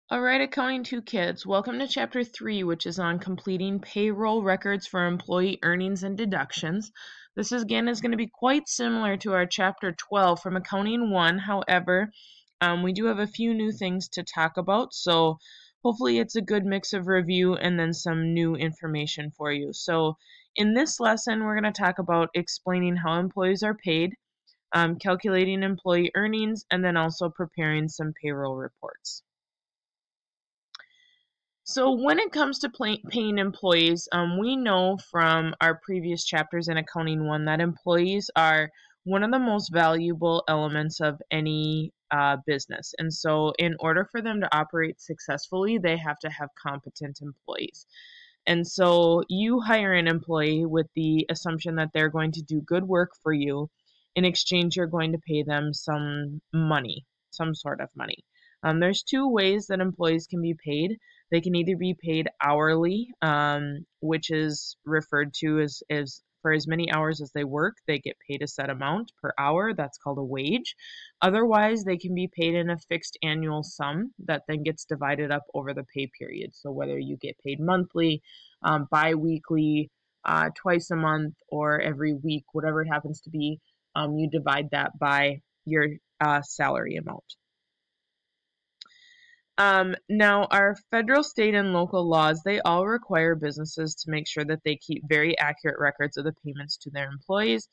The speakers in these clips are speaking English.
All right, Accounting 2 kids, welcome to Chapter 3, which is on completing payroll records for employee earnings and deductions. This again is going to be quite similar to our Chapter 12 from Accounting 1. However, we do have a few new things to talk about, so hopefully it's a good mix of review and then some new information for you. So in this lesson, we're going to talk about explaining how employees are paid, calculating employee earnings, and then also preparing some payroll reports. So when it comes to paying employees, we know from our previous chapters in Accounting 1 that employees are one of the most valuable elements of any business. And so in order for them to operate successfully, they have to have competent employees. And so you hire an employee with the assumption that they're going to do good work for you. In exchange, you're going to pay them some money, some sort of money. There's two ways that employees can be paid. They can either be paid hourly, which is referred to as for as many hours as they work, they get paid a set amount per hour. That's called a wage. Otherwise, they can be paid in a fixed annual sum that then gets divided up over the pay period. So whether you get paid monthly, bi-weekly, twice a month, or every week, whatever it happens to be, you divide that by your salary amount. Now, our federal, state, and local laws, they all require businesses to make sure that they keep very accurate records of the payments to their employees.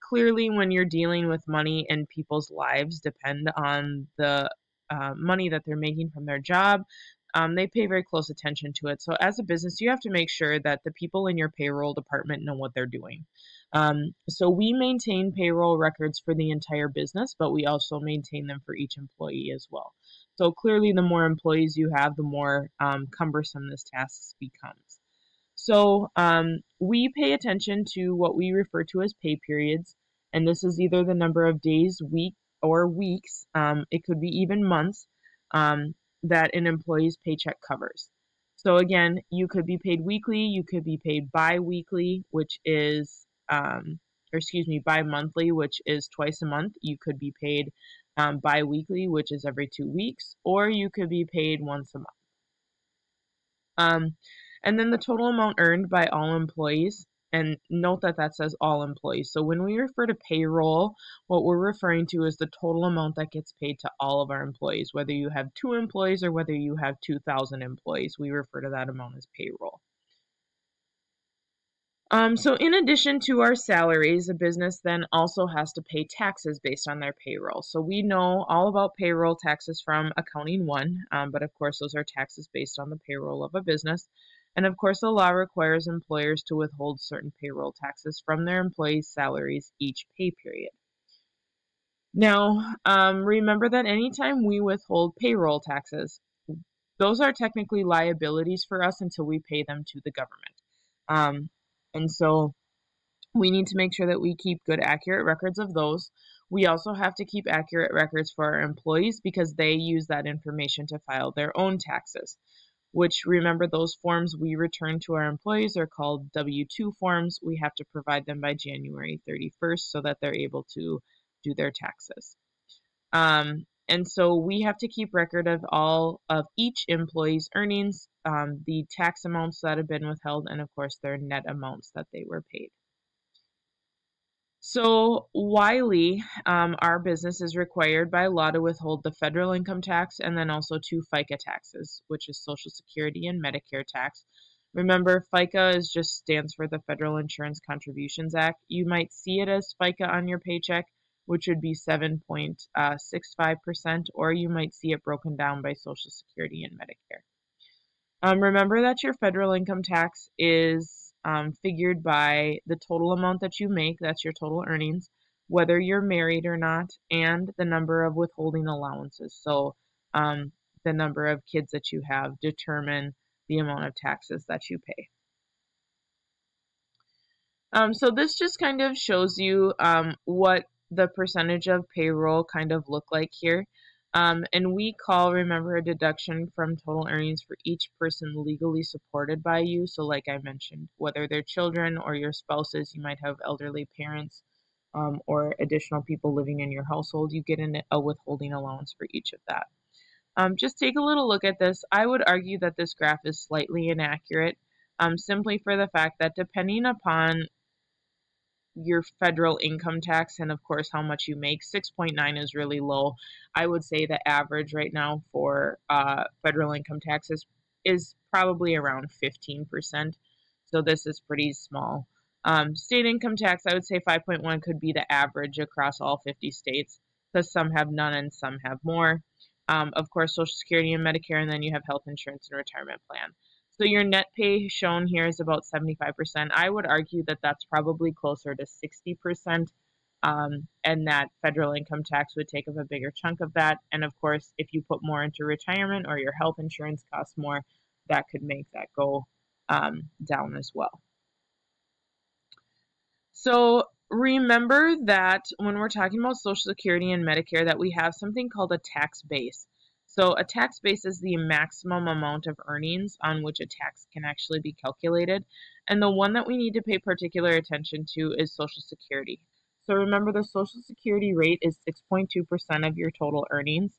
Clearly, when you're dealing with money and people's lives depend on the money that they're making from their job, they pay very close attention to it. So as a business, you have to make sure that the people in your payroll department know what they're doing. So we maintain payroll records for the entire business, but we also maintain them for each employee as well. So clearly, the more employees you have, the more cumbersome this task becomes. So we pay attention to what we refer to as pay periods, and this is either the number of days, week, or weeks. It could be even months that an employee's paycheck covers. So again, you could be paid weekly, you could be paid bi-weekly, which is, bi-monthly, which is twice a month. You could be paid bi-weekly, which is every 2 weeks, or you could be paid once a month. And then the total amount earned by all employees, and note that that says all employees. So when we refer to payroll, what we're referring to is the total amount that gets paid to all of our employees, whether you have 2 employees or whether you have 2,000 employees. We refer to that amount as payroll. So in addition to our salaries, a business then also has to pay taxes based on their payroll. So we know all about payroll taxes from Accounting 1, but of course those are taxes based on the payroll of a business. And of course the law requires employers to withhold certain payroll taxes from their employees' salaries each pay period. Now, remember that anytime we withhold payroll taxes, those are technically liabilities for us until we pay them to the government. And so we need to make sure that we keep good, accurate records of those. We also have to keep accurate records for our employees because they use that information to file their own taxes, which, remember, those forms we return to our employees are called W-2 forms. We have to provide them by January 31st so that they're able to do their taxes. And so we have to keep record of all of each employee's earnings, the tax amounts that have been withheld, and of course their net amounts that they were paid. So Wiley, our business, is required by law to withhold the federal income tax and then also 2 FICA taxes, which is Social Security and Medicare tax. Remember, FICA just stands for the Federal Insurance Contributions Act. You might see it as FICA on your paycheck, which would be 7.65%, or you might see it broken down by Social Security and Medicare. Remember that your federal income tax is figured by the total amount that you make, that's your total earnings, whether you're married or not, and the number of withholding allowances. So the number of kids that you have determine the amount of taxes that you pay. So this just kind of shows you what the percentage of payroll kind of look like here. And we call, remember, a deduction from total earnings for each person legally supported by you. So like I mentioned, whether they're children or your spouses, you might have elderly parents or additional people living in your household, you get a withholding allowance for each of that. Just take a little look at this. I would argue that this graph is slightly inaccurate, simply for the fact that depending upon your federal income tax and of course how much you make, 6.9 is really low. I would say the average right now for federal income taxes is probably around 15%. So this is pretty small. State income tax, I would say 5.1 could be the average across all 50 states because some have none and some have more. Of course, Social Security and Medicare, and then you have health insurance and retirement plan. So your net pay shown here is about 75%. I would argue that that's probably closer to 60%, and that federal income tax would take up a bigger chunk of that. And of course, if you put more into retirement or your health insurance costs more, that could make that go down as well. So remember that when we're talking about Social Security and Medicare, that we have something called a tax base. So a tax base is the maximum amount of earnings on which a tax can actually be calculated. And the one that we need to pay particular attention to is Social Security. So remember, the Social Security rate is 6.2% of your total earnings,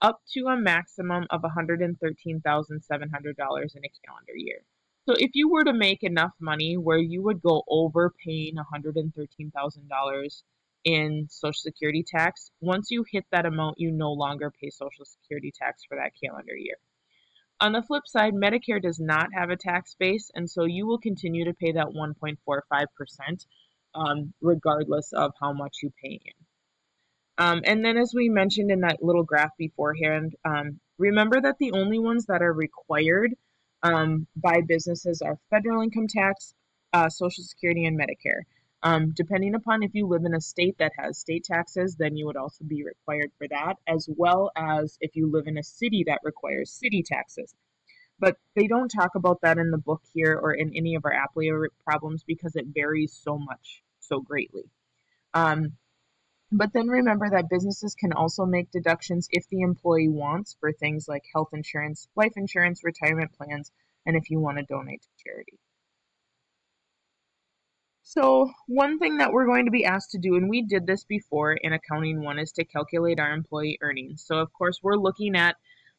up to a maximum of $113,700 in a calendar year. So if you were to make enough money where you would go over paying $113,000 in Social Security tax, once you hit that amount, you no longer pay Social Security tax for that calendar year. On the flip side, Medicare does not have a tax base, and so you will continue to pay that 1.45%, regardless of how much you pay in. And then as we mentioned in that little graph beforehand, remember that the only ones that are required by businesses are federal income tax, Social Security, and Medicare. Depending upon if you live in a state that has state taxes, then you would also be required for that, as well as if you live in a city that requires city taxes. But they don't talk about that in the book here or in any of our APLEA problems because it varies so much, so greatly. But then remember that businesses can also make deductions if the employee wants for things like health insurance, life insurance, retirement plans, and if you want to donate to charity. So one thing that we're going to be asked to do, and we did this before in Accounting 1, is to calculate our employee earnings. So of course we're looking at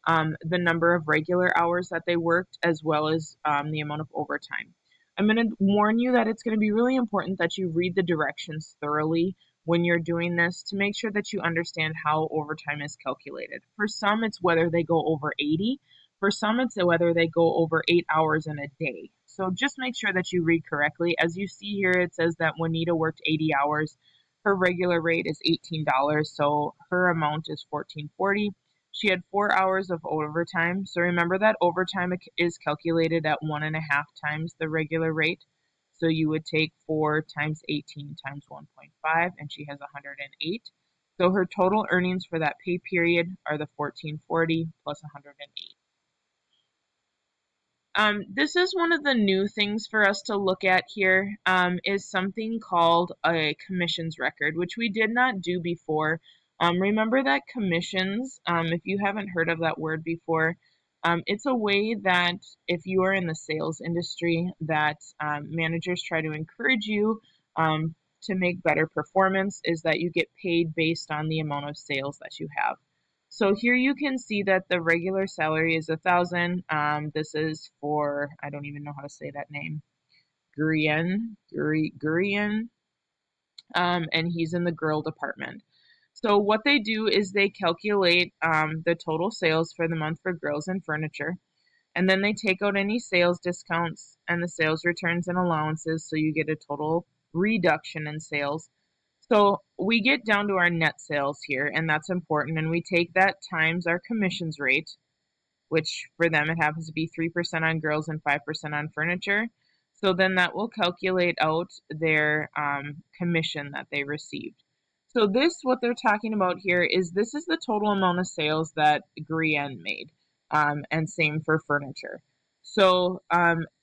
the number of regular hours that they worked as well as the amount of overtime. I'm going to warn you that it's going to be really important that you read the directions thoroughly when you're doing this to make sure that you understand how overtime is calculated. For some, it's whether they go over 80. For some, it's whether they go over 8 hours in a day. So just make sure that you read correctly. As you see here, it says that Juanita worked 80 hours. Her regular rate is $18, so her amount is $14.40. She had 4 hours of overtime. So remember that overtime is calculated at 1.5 times the regular rate. So you would take 4 times 18 times 1.5, and she has 108. So her total earnings for that pay period are the $14.40 plus 108. This is one of the new things for us to look at here, is something called a commissions record, which we did not do before. Remember that commissions, if you haven't heard of that word before, it's a way that if you are in the sales industry that managers try to encourage you to make better performance, is that you get paid based on the amount of sales that you have. So here you can see that the regular salary is $1,000. This is for, I don't even know how to say that name, Gurian, and he's in the girl department. So what they do is they calculate the total sales for the month for grills and furniture, and then they take out any sales discounts and the sales returns and allowances, so you get a total reduction in sales. So we get down to our net sales here, and that's important, and we take that times our commissions rate, which for them it happens to be 3% on grills and 5% on furniture. So then that will calculate out their commission that they received. So this, what they're talking about here, is this is the total amount of sales that Grienne made, and same for furniture. So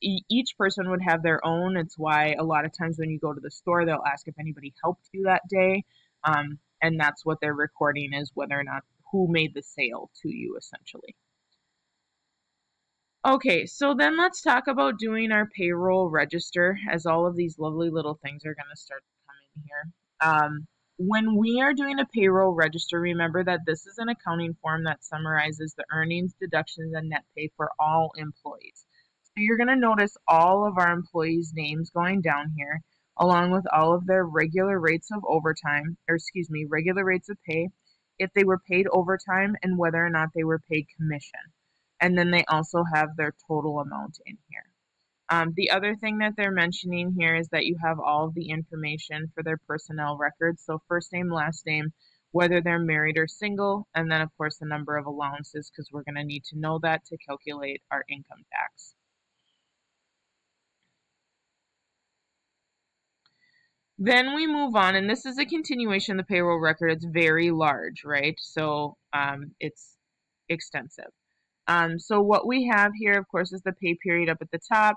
each person would have their own. It's why a lot of times when you go to the store, they'll ask if anybody helped you that day. And that's what they're recording, is whether or not who made the sale to you, essentially. Okay, so then let's talk about doing our payroll register, as all of these lovely little things are going to start to come in here. when we are doing a payroll register, remember that this is an accounting form that summarizes the earnings, deductions, and net pay for all employees. So you're going to notice all of our employees' names going down here, along with all of their regular rates of overtime, or excuse me, regular rates of pay, if they were paid overtime, and whether or not they were paid commission. And then they also have their total amount in here. The other thing that they're mentioning here is that you have all of the information for their personnel records. So first name, last name, whether they're married or single, and then of course the number of allowances, because we're going to need to know that to calculate our income tax. Then we move on, and this is a continuation of the payroll record. It's very large, right? So it's extensive. So what we have here, of course, is the pay period up at the top.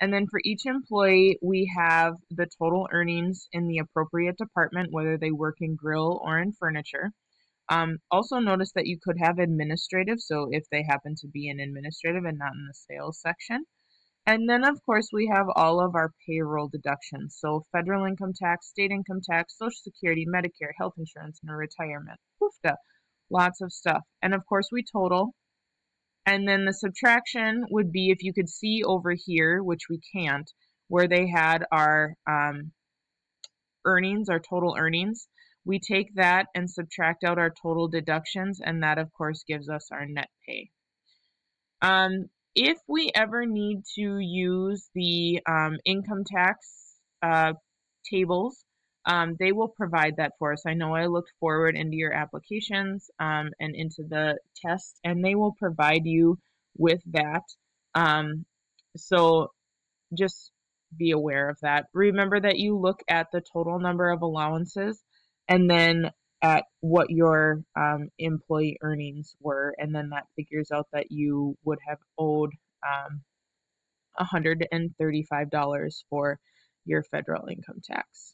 And then for each employee, we have the total earnings in the appropriate department, whether they work in grill or in furniture. Also notice that you could have administrative, so if they happen to be in administrative and not in the sales section. And then, of course, we have all of our payroll deductions. So federal income tax, state income tax, Social Security, Medicare, health insurance, and retirement. Oofda, lots of stuff. And of course, we total. And then the subtraction would be, if you could see over here, which we can't, where they had our earnings, our total earnings, we take that and subtract out our total deductions, and that, of course, gives us our net pay. If we ever need to use the income tax tables, they will provide that for us. I know I looked forward into your applications and into the test, and they will provide you with that. So just be aware of that. Remember that you look at the total number of allowances and then at what your employee earnings were, and then that figures out that you would have owed $135 for your federal income tax.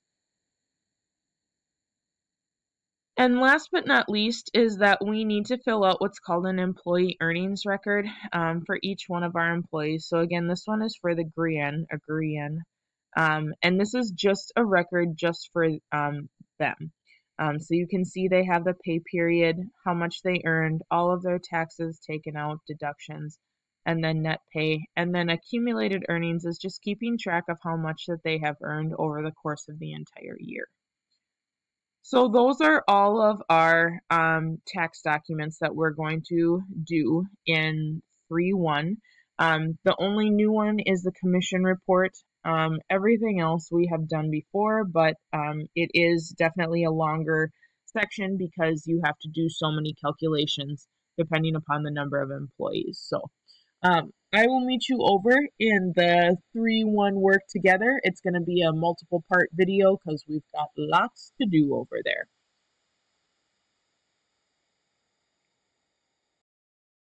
And last but not least is that we need to fill out what's called an employee earnings record for each one of our employees. So again, this one is for the GRIAN, and this is just a record just for them. So you can see they have the pay period, how much they earned, all of their taxes taken out, deductions, and then net pay. And then accumulated earnings is just keeping track of how much that they have earned over the course of the entire year. So those are all of our tax documents that we're going to do in 3-1. The only new one is the commission report. Everything else we have done before, but it is definitely a longer section because you have to do so many calculations depending upon the number of employees. So I will meet you over in the 3-1 work together. It's going to be a multiple part video because we've got lots to do over there.